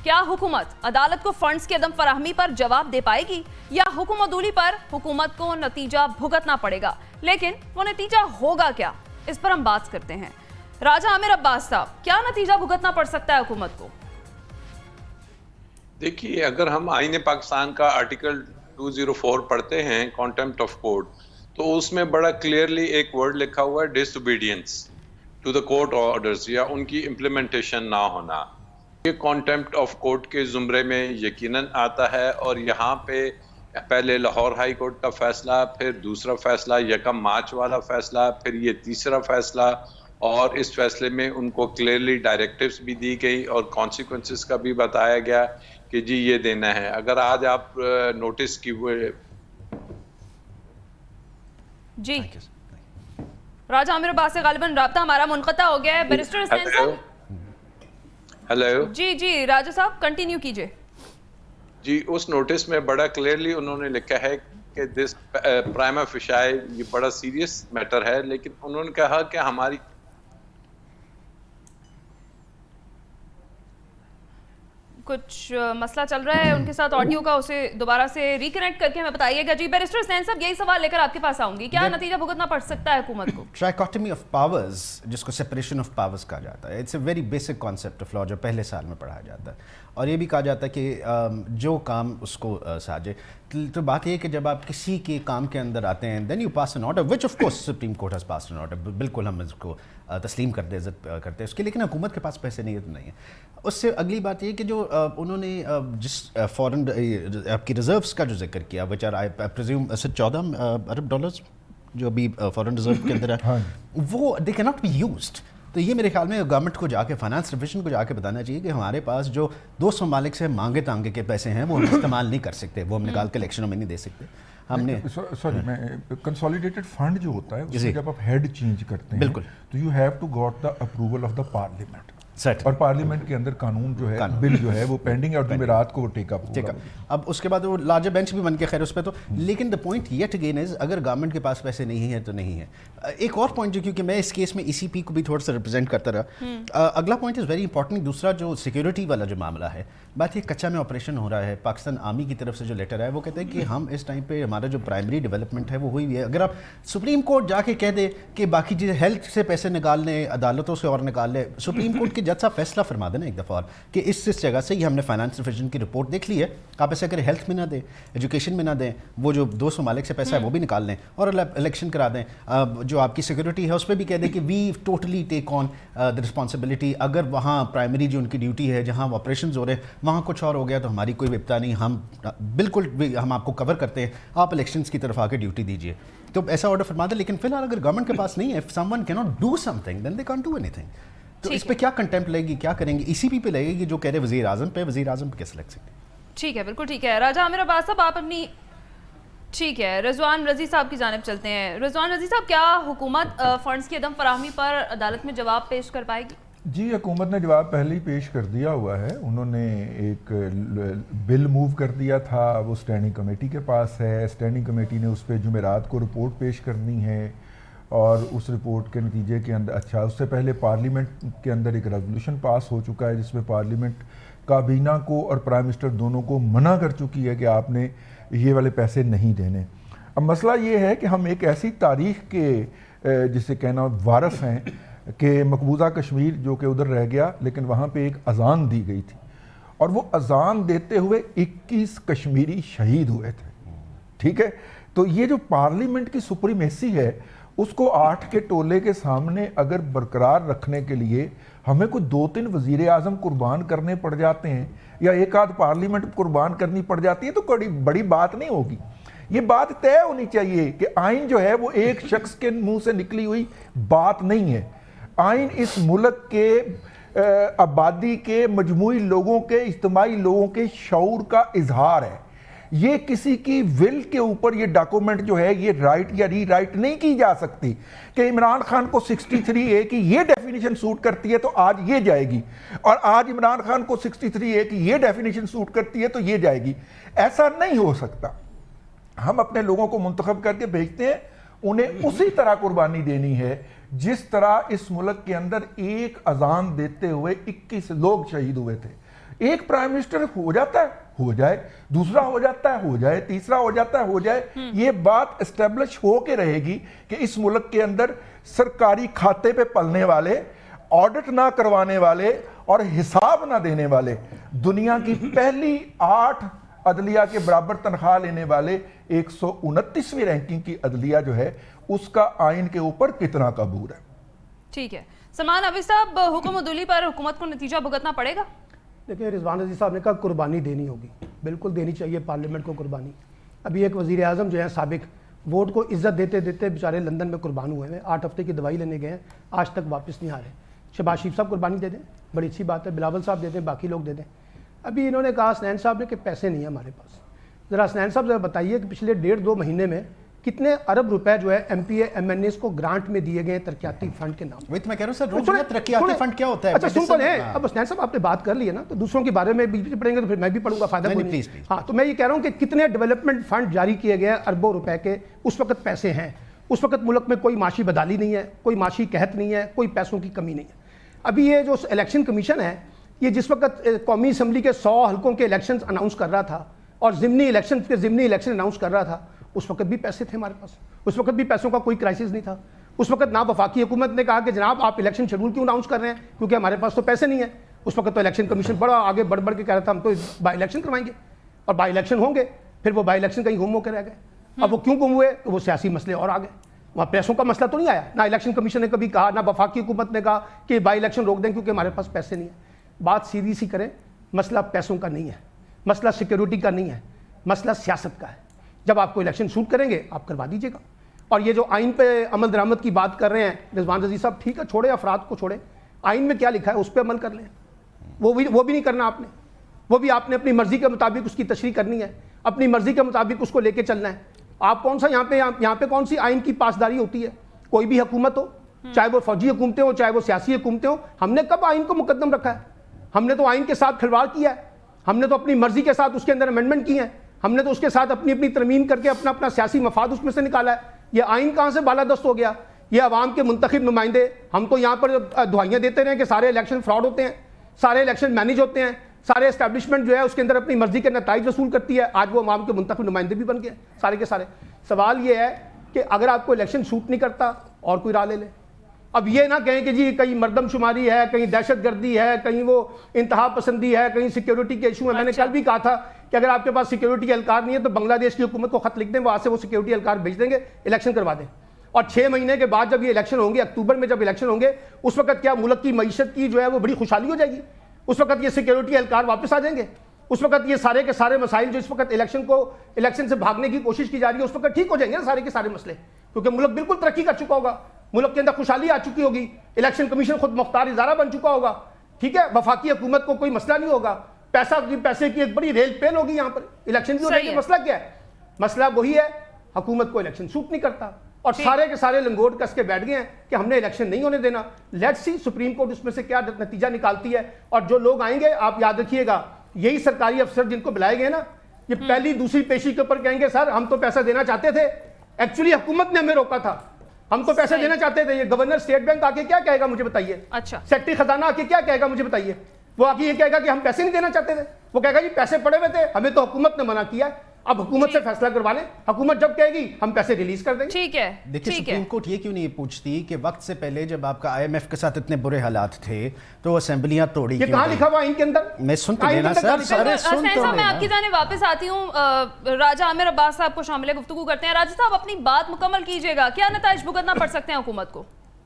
کیا حکومت عدالت کو فنڈز کی عدم فراہمی پر جواب دے پائے گی یا حکم عدولی پر حکومت کو نتیجہ بھگتنا پڑے گا؟ لیکن وہ نتیجہ ہوگا کیا، اس پر ہم بات کرتے ہیں۔ راجہ عامر عباس صاحب، کیا نتیجہ بھگتنا پڑ سکتا ہے حکومت کو؟ دیکھیے، اگر ہم آئین پاکستان کا آرٹیکل 204 پڑھتے ہیں کانٹیمپٹ آف کورٹ، تو اس میں بڑا کلیئرلی ایک ورڈ لکھا ہوا ہے disobedience to the court orders, یا ان کی امپلیمنٹیشن نہ ہونا۔ یہ کانٹیمپٹ آف کورٹ کے زمرے میں یقیناً آتا ہے، اور یہاں پہ پہلے لاہور ہائی کورٹ کا فیصلہ، پھر دوسرا فیصلہ 1 مارچ والا فیصلہ، پھر یہ تیسرا فیصلہ، اور اس فیصلے میں ان کو کلیئرلی ڈائریکٹیوز بھی دی گئی اور کانسیکوینسز کا بھی بتایا گیا کہ جی یہ دینا ہے۔ اگر آج آپ نوٹس کی جی راجہ عامر عباس سے غالباً رابطہ ہمارا منقطع ہو گیا ہے۔ بیرسٹر حسین صاحب، ہیلو جی راجہ صاحب کنٹینیو کیجئے۔ جی، اس نوٹس میں بڑا کلیئرلی انہوں نے لکھا ہے کہ دس پرائما فیشائی یہ بڑا سیریس میٹر ہے، لیکن انہوں نے کہا کہ ہماری کچھ مسئلہ چل رہا ہے ان کے ساتھ آڈیو کا، اسے دوبارہ سے ریکنیکٹ کر کے ہمیں بتائیے گا۔ جی بیرسٹر حسین صاحب، یہی سوال لے کر آپ کے پاس آؤں گی، کیا نتیجہ بھگتنا پڑ سکتا ہے حکومت کو؟ ٹرائیکاٹمی آف پاورز، جس کو سیپریشن آف پاورز کہا جاتا ہے، it's a very basic concept of law جو پہلے سال میں پڑھایا جاتا ہے، اور یہ بھی کہا جاتا ہے کہ جو کام اس کو ساجے، تو بات یہ ہے کہ جب آپ کسی کے کام کے اندر آتے ہیں then you pass an order which of course Supreme Court has passed an order, بالکل ہم اس کو تسلیم کرتے عزت کرتے ہیں اس کی، لیکن حکومت کے پاس پیسے نہیں ہے تو نہیں ہے۔ اس سے اگلی بات یہ کہ جو انہوں نے جس فورن آپ کی ریزروز کا جو ذکر کیا، وچ آر آئی پریزیوم 14 ارب ڈالرز جو ابھی فورن ریزرو کے اندر ہے، وہ دے کی ناٹ بی یوزڈ۔ تو یہ میرے خیال میں گورنمنٹ کو جا کے، فائنانس ڈویژن کو جا کے بتانا چاہیے کہ ہمارے پاس جو 200 ممالک سے مانگے تانگے کے پیسے ہیں وہ ہم استعمال نہیں کر سکتے، وہ ہم نکال کے الیکشنوں میں نہیں دے سکتے۔ ہم نے سوری میں کنسولیڈیٹڈ فنڈ جو ہوتا ہے اس میں جب آپ ہیڈ چینج کرتے ہیں بالکل تو you have to got the approval of the parliament, set, اور پارلیمنٹ کے اندر قانون جو ہے، بل جو ہے وہ پینڈنگ ہے، اور جمعرات کو وہ ٹیک اپ ہوگا۔ اب اس کے بعد وہ لارجر بینچ بھی بن کے خیر اس پہ تو، لیکن the point yet again is اگر گورنمنٹ کے پاس پیسے نہیں ہیں تو نہیں ہے۔ ایک اور پوائنٹ جو، کیونکہ میں اس کیس میں ای سی پی کو بھی تھوڑا سا ریپرزینٹ کرتا رہا، اگلا پوائنٹ از ویری امپورٹنٹ، دوسرا جو سیکیورٹی والا جو معاملہ ہے، بات یہ کچا میں آپریشن ہو رہا ہے، پاکستان آرمی کی طرف سے جو لیٹر ہے وہ کہتے ہیں کہ ہم اس ٹائم پہ ہمارا جو پرائمری ڈیولپمنٹ ہے وہ ہوئی ہے۔ اگر آپ سپریم کورٹ جا کے کہہ دیں کہ باقی چیزیں ہیلتھ سے پیسے نکال لیں، عدالتوں سے اور نکال لیں، سپریم کورٹ کے جج صاحب فیصلہ فرما دینا ایک دفعہ اور کہ اس جگہ سے یہ ہم نے فائنانس ڈویژن کی رپورٹ دیکھ لی ہے، آپ ایسے اگر ہیلتھ میں نہ دیں، ایجوکیشن میں نہ دیں، وہ جو 200 ممالک سے پیسہ ہے وہ بھی نکال لیں اور الیکشن کرا دیں، جو آپ کی سیکورٹی ہے اس پہ بھی کہہ دیں کہ وی totally take on the responsibility. اگر وہاں پرائمری جو ان کی ڈیوٹی ہے جہاں آپریشنز ہو رہے ہیں وہاں کچھ اور ہو گیا تو ہماری کوئی وپتا نہیں، ہم بالکل ہم آپ کو کور کرتے ہیں، آپ الیکشنز کی طرف آ کے ڈیوٹی دیجیے، تو ایسا آرڈر فرما دیں۔ لیکن فی الحال اگر گورنمنٹ کے پاس نہیں ہے، if someone cannot do something then they can't do anything، تو اس پہ کیا کنٹیمپٹ لگے گی، کیا کریں گے؟ ای سی پی پہ لگے گی جو کہہ رہے وزیر اعظم پہ، وزیر اعظم پہ کیسے لگ سکتے ہیں؟ ٹھیک ہے، بالکل ٹھیک ہے۔ راجہ عامر عباس صاحب آپ اپنی، ٹھیک ہے، رضوان رضی صاحب کی جانب چلتے ہیں۔ رضوان رضی صاحب، کیا حکومت فنڈز کی عدم فراہمی پر عدالت میں جواب پیش کر پائے گی؟ جی، حکومت نے جواب پہلے ہی پیش کر دیا ہوا ہے، انہوں نے ایک بل موو کر دیا تھا، وہ اسٹینڈنگ کمیٹی کے پاس ہے، اسٹینڈنگ کمیٹی نے اس پہ جمعرات کو رپورٹ پیش کرنی ہے، اور اس رپورٹ کے نتیجے کے اندر، اچھا اس سے پہلے پارلیمنٹ کے اندر ایک ریزولوشن پاس ہو چکا ہے جس میں پارلیمنٹ کابینہ کو اور پرائم منسٹر دونوں کو منع کر چکی ہے کہ آپ نے یہ والے پیسے نہیں دینے۔ اب مسئلہ یہ ہے کہ ہم ایک ایسی تاریخ کے جسے کہنا وارث ہیں کہ مقبوضہ کشمیر جو کہ ادھر رہ گیا، لیکن وہاں پہ ایک اذان دی گئی تھی، اور وہ اذان دیتے ہوئے 21 کشمیری شہید ہوئے تھے، ٹھیک ہے؟ تو یہ جو پارلیمنٹ کی سپریمیسی ہے اس کو 8 کے ٹولے کے سامنے اگر برقرار رکھنے کے لیے ہمیں کوئی 2-3 وزیر اعظم قربان کرنے پڑ جاتے ہیں یا ایک آدھ پارلیمنٹ قربان کرنی پڑ جاتی ہے تو کوئی بڑی بات نہیں ہوگی۔ یہ بات طے ہونی چاہیے کہ آئین جو ہے وہ ایک شخص کے منہ سے نکلی ہوئی بات نہیں ہے، آئین اس ملک کے آبادی کے مجموعی لوگوں کے، اجتماعی لوگوں کے شعور کا اظہار ہے۔ یہ کسی کی ول کے اوپر یہ ڈاکومنٹ جو ہے یہ رائٹ یا ری رائٹ نہیں کی جا سکتی کہ عمران خان کو 63A کی یہ ڈیفینیشن سوٹ کرتی ہے تو آج یہ جائے گی، اور آج عمران خان کو 63A کی یہ ڈیفینیشن سوٹ کرتی ہے تو یہ جائے گی۔ ایسا نہیں ہو سکتا۔ ہم اپنے لوگوں کو منتخب کر کے بھیجتے ہیں، انہیں اسی طرح قربانی دینی ہے جس طرح اس ملک کے اندر ایک اذان دیتے ہوئے 21 لوگ شہید ہوئے تھے۔ ایک پرائم منسٹر ہو جاتا ہے ہو جائے, دوسرا ہو جاتا ہے ہو جائے, تیسرا ہو جاتا ہے ہو جائے. یہ بات اسٹیبلش ہو کے رہے گی کہ اس ملک کے اندر سرکاری کھاتے پہ پلنے والے, آڈٹ نہ کروانے والے اور حساب نہ دینے والے, دنیا کی پہلی 8 عدلیہ کے برابر تنخواہ لینے والے 129ویں رینکنگ کی عدلیہ جو ہے اس کا آئین کے اوپر کتنا قبول ہے. ٹھیک ہے سلمان حافظ صاحب, حکم عدولی پر حکومت کو نتیجہ بھگتنا پڑے گا؟ دیکھیں رضوان عزیز صاحب نے کہا قربانی دینی ہوگی, بالکل دینی چاہیے پارلیمنٹ کو قربانی. ابھی ایک وزیر اعظم جو ہے سابق, ووٹ کو عزت دیتے دیتے بیچارے لندن میں قربان ہوئے ہیں, 8 ہفتے کی دوائی لینے گئے ہیں, آج تک واپس نہیں آ رہے. شہباز شریف صاحب قربانی دے دیں, بڑی اچھی بات ہے, بلاول صاحب دے دیں, باقی لوگ دے دیں. ابھی انہوں نے کہا حسنین صاحب نے کہ پیسے نہیں ہیں ہمارے پاس. ذرا حسنین صاحب ذرا بتائیے کہ پچھلے 1.5-2 مہینے میں کتنے ارب روپے جو ہے M P A M N S کو گرانٹ میں دیے گئے ترقیاتی فنڈ کے نام. وہی تو میں کہہ رہا ہوں سر, روزانہ ترقیاتی فنڈ کیا ہوتا ہے؟ اچھا سن تو لیں, اب حسنین صاحب آپ نے بات کر لی ہے نا, تو دوسروں کے بارے میں بھی پڑھیں گے تو پھر میں بھی پڑھوں گا, فائدہ کوئی نہیں. ہاں تو میں یہ کہہ رہا ہوں کہ کتنے ڈیولپمنٹ فنڈ جاری کیے گئے اربوں روپے کے, اس وقت پیسے ہیں, اس وقت ملک میں کوئی معاشی بدحالی نہیں ہے, کوئی معاشی قحط نہیں ہے, کوئی پیسوں کی کمی نہیں ہے. ابھی یہ جو الیکشن کمیشن ہے, یہ جس وقت قومی اسمبلی کے 100 حلقوں کے الیکشن اناؤنس کر رہا تھا اور ضمنی الیکشن اناؤنس کر رہا تھا, اس وقت بھی پیسے تھے ہمارے پاس, اس وقت بھی پیسوں کا کوئی کرائسس نہیں تھا. اس وقت نہ وفاقی حکومت نے کہا کہ جناب آپ الیکشن شیڈول کیوں اناؤنس کر رہے ہیں, کیونکہ ہمارے پاس تو پیسے نہیں ہیں. اس وقت تو الیکشن کمیشن بڑا آگے بڑھ کے کہہ رہا تھا ہم تو بائی الیکشن کروائیں گے, اور بائی الیکشن ہوں گے, پھر وہ بائی الیکشن کہیں گم ہو کے رہ گئے. اب وہ کیوں گم ہوئے؟ وہ سیاسی مسئلے اور آ گئے, وہاں پیسوں کا مسئلہ تو نہیں آیا. نہ الیکشن کمیشن نے کبھی کہا, نہ وفاقی حکومت نے کہا کہ بائی الیکشن روک دیں کیونکہ ہمارے پاس پیسے نہیں ہیں. بات سیدھی سی کریں, مسئلہ پیسوں کا نہیں ہے, مسئلہ سیکیورٹی کا نہیں ہے, مسئلہ سیاست کا ہے. جب آپ کو الیکشن سوٹ کریں گے آپ کروا دیجیے گا. اور یہ جو آئین پہ عمل درآمد کی بات کر رہے ہیں رضوان عزیز صاحب, ٹھیک ہے چھوڑے افراد کو چھوڑے, آئین میں کیا لکھا ہے اس پہ عمل کر لیں. وہ بھی نہیں کرنا آپ نے, وہ بھی آپ نے اپنی مرضی کے مطابق اس کی تشریح کرنی ہے, اپنی مرضی کے مطابق اس کو لے کے چلنا ہے. آپ کون سا یہاں پہ کون سی آئین کی پاسداری ہوتی ہے؟ کوئی بھی حکومت ہو, چاہے وہ فوجی حکومتیں ہوں چاہے وہ سیاسی حکومتیں ہوں, ہم نے کب آئین کو مقدم رکھا ہے؟ ہم نے تو آئین کے ساتھ کھلواڑ کیا ہے, ہم نے تو اپنی مرضی کے ساتھ اس کے اندر امینڈمنٹ کی ہیں, ہم نے تو اس کے ساتھ اپنی ترمیم کر کے اپنا سیاسی مفاد اس میں سے نکالا ہے. یہ آئین کہاں سے بالادست ہو گیا؟ یہ عوام کے منتخب نمائندے, ہم تو یہاں پر دعائیاں دیتے رہے کہ سارے الیکشن فراڈ ہوتے ہیں, سارے الیکشن مینیج ہوتے ہیں, سارے اسٹیبلشمنٹ جو ہے اس کے اندر اپنی مرضی کے نتائج وصول کرتی ہے. آج وہ عوام کے منتخب نمائندے بھی بن گئے سارے کے سارے. سوال یہ ہے کہ اگر آپ کو الیکشن سوٹ نہیں کرتا اور کوئی راہ لے لے. اب یہ نہ کہیں کہ جی کہیں مردم شماری ہے, کہیں دہشت گردی ہے, کہیں وہ انتہا پسندی ہے, کہیں سیکیورٹی کے ایشو ہے. میں نے کل بھی کہا تھا کہ اگر آپ کے پاس سیکیورٹی اہلکار نہیں ہے تو بنگلہ دیش کی حکومت کو خط لکھ دیں, وہاں سے وہ سیکیورٹی اہلکار بھیج دیں گے, الیکشن کروا دیں. اور 6 مہینے کے بعد جب یہ الیکشن ہوں گے, اکتوبر میں جب الیکشن ہوں گے, اس وقت کیا ملک کی معیشت کی جو ہے وہ بڑی خوشحالی ہو جائے گی؟ اس وقت یہ سیکیورٹی اہلکار واپس آ جائیں گے, اس وقت یہ سارے کے سارے مسائل جو اس وقت الیکشن سے بھاگنے کی کوشش کی جا رہی ہے اس وقت ٹھیک ہو جائیں گے نا سارے کے سارے مسئلے, کیونکہ ملک بالکل ترقی کر چکا ہوگا, ملک کے اندر خوشحالی آ چکی ہوگی, الیکشن کمیشن خود مختار ادارہ بن چکا ہوگا. ٹھیک ہے, وفاقی حکومت کو کوئی مسئلہ نہیں ہوگا, پیسے کی ایک بڑی ریل پین ہوگی یہاں پر, الیکشن بھی ہو جائے گا. مسئلہ کیا ہے؟ مسئلہ وہی ہے حکومت کو الیکشن سوٹ نہیں کرتا اور سارے کے سارے لنگوٹ کس کے بیٹھ گئے ہیں کہ ہم نے الیکشن نہیں ہونے دینا. لیٹس سی سپریم کورٹ اس میں سے کیا نتیجہ نکالتی ہے. اور جو لوگ آئیں گے آپ یاد رکھیے گا, یہی سرکاری افسر جن کو بلائے گئے نا, یہ پہلی دوسری پیشی کے اوپر کہیں گے سر ہم تو پیسہ دینا چاہتے تھے, ایکچولی حکومت نے ہمیں روکا تھا, ہم تو پیسے دینا چاہتے تھے. یہ گورنر اسٹیٹ بینک آ کے کیا کہے گا مجھے بتائیے؟ اچھا, سیکرٹری خزانہ آ کے کیا کہے گا مجھے بتائیے؟ وہ آ کے یہ کہے گا کہ ہم پیسے نہیں دینا چاہتے تھے, وہ کہے گا جی پیسے پڑے ہوئے تھے, ہمیں تو حکومت نے منع کیا. اب حکومت سے فیصلہ کروا لیں, حکومت جب کہے گی ہم پیسے ریلیز کر دیں گے. ٹھیک ہے. دیکھیے سپریم کورٹ یہ کیوں نہیں پوچھتی کہ وقت سے پہلے جب آپ کا آئی ایم ایف کے ساتھ اتنے برے حالات تھے تو اسمبلیاں توڑی, یہ کہاں لکھا ہوا ان کے اندر؟ میں سن تو لینا سر, سارے سن تو میں آپ کی جانب واپس آتی ہوں. راجہ عامر عباس صاحب کو شامل گفتگو کرتے ہیں. راجہ صاحب اپنی بات مکمل کیجیے گا, کیا نتائج بھگتنا پڑ سکتے ہیں حکومت کو؟